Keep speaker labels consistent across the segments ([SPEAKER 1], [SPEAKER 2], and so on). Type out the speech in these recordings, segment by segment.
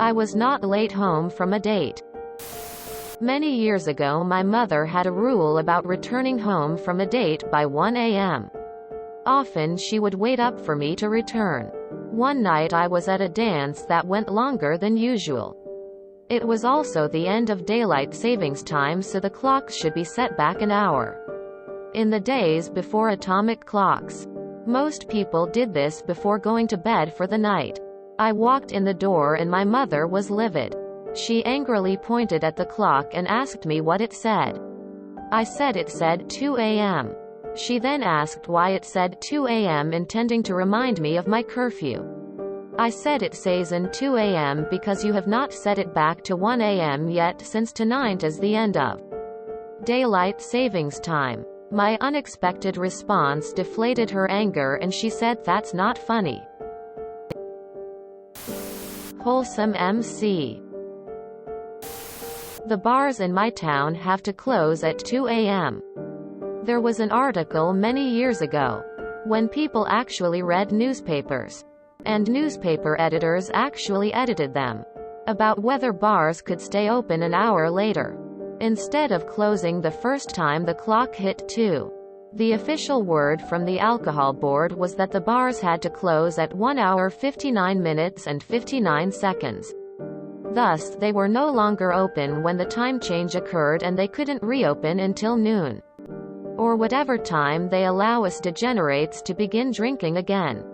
[SPEAKER 1] I was not late home from a date. Many years ago my mother had a rule about returning home from a date by 1 a.m. Often she would wait up for me to return. One night I was at a dance that went longer than usual. It was also the end of daylight savings time, so the clocks should be set back an hour. In the days before atomic clocks, most people did this before going to bed for the night. I walked in the door and my mother was livid. She angrily pointed at the clock and asked me what it said. I said it said 2 a.m. She then asked why it said 2 a.m., intending to remind me of my curfew. I said it says in 2 a.m. because you have not set it back to 1 a.m. yet, since tonight is the end of daylight savings time. My unexpected response deflated her anger and she said, "That's not funny." Wholesome MC. The bars in my town have to close at 2 a.m. There was an article many years ago, when people actually read newspapers, and newspaper editors actually edited them, about whether bars could stay open an hour later, instead of closing the first time the clock hit 2. The official word from the alcohol board was that the bars had to close at 1 hour 59 minutes and 59 seconds. Thus, they were no longer open when the time change occurred, and they couldn't reopen until noon, or whatever time they allow us degenerates to begin drinking again.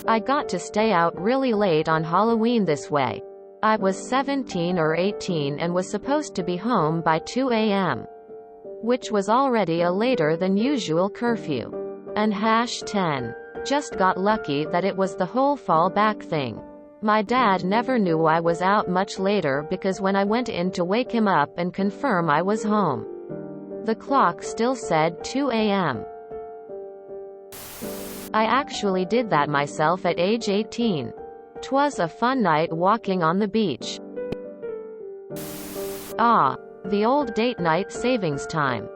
[SPEAKER 1] I got to stay out really late on Halloween this way. I was 17 or 18 and was supposed to be home by 2 a.m., which was already a later than usual curfew. And #10. Just got lucky that it was the whole fall back thing. My dad never knew I was out much later, because when I went in to wake him up and confirm I was home, the clock still said 2 a.m. I actually did that myself at age 18. 'Twas a fun night walking on the beach. The old date night savings time.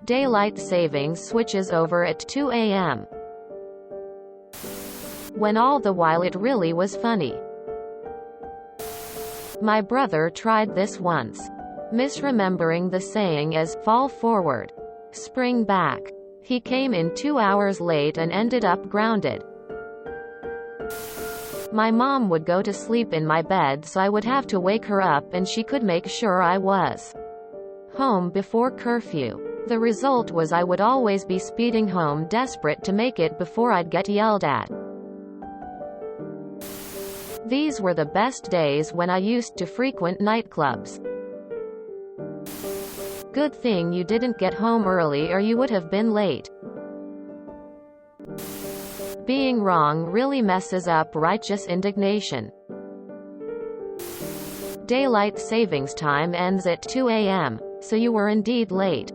[SPEAKER 1] Daylight savings switches over at 2 a.m. when all the while it really was funny. My brother tried this once, misremembering the saying as fall forward, spring back. He came in 2 hours late and ended up grounded. My mom would go to sleep in my bed, so I would have to wake her up, and she could make sure I was home before curfew. The result was I would always be speeding home, desperate to make it before I'd get yelled at. These were the best days when I used to frequent nightclubs. Good thing you didn't get home early, or you would have been late. Being wrong really messes up righteous indignation. Daylight savings time ends at 2 a.m., so you were indeed late.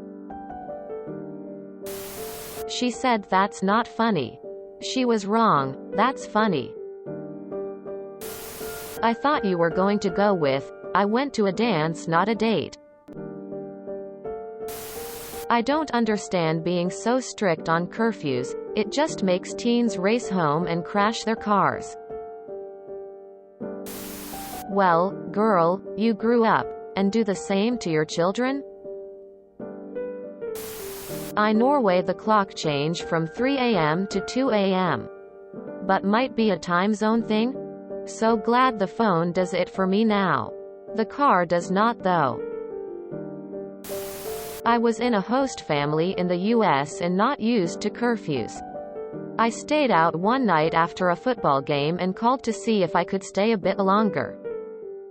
[SPEAKER 1] She said, "That's not funny." She was wrong. That's funny. I thought you were going to go with, "I went to a dance, not a date." I don't understand being so strict on curfews. It just makes teens race home and crash their cars. Well, girl, you grew up, and do the same to your children? In Norway the clock changed from 3 a.m. to 2 a.m. But might be a time zone thing? So glad the phone does it for me now. The car does not though. I was in a host family in the US and not used to curfews. I stayed out one night after a football game and called to see if I could stay a bit longer.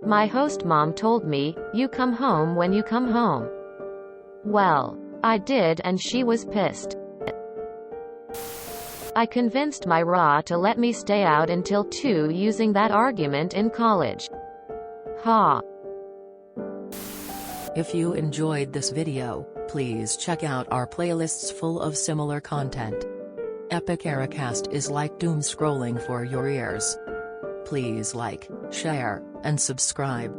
[SPEAKER 1] My host mom told me, "You come home when you come home." Well, I did, and she was pissed. I convinced my RA to let me stay out until 2 using that argument in college. Ha.
[SPEAKER 2] If you enjoyed this video, please check out our playlists full of similar content. Epic Ericast is like doom scrolling for your ears. Please like, share, and subscribe.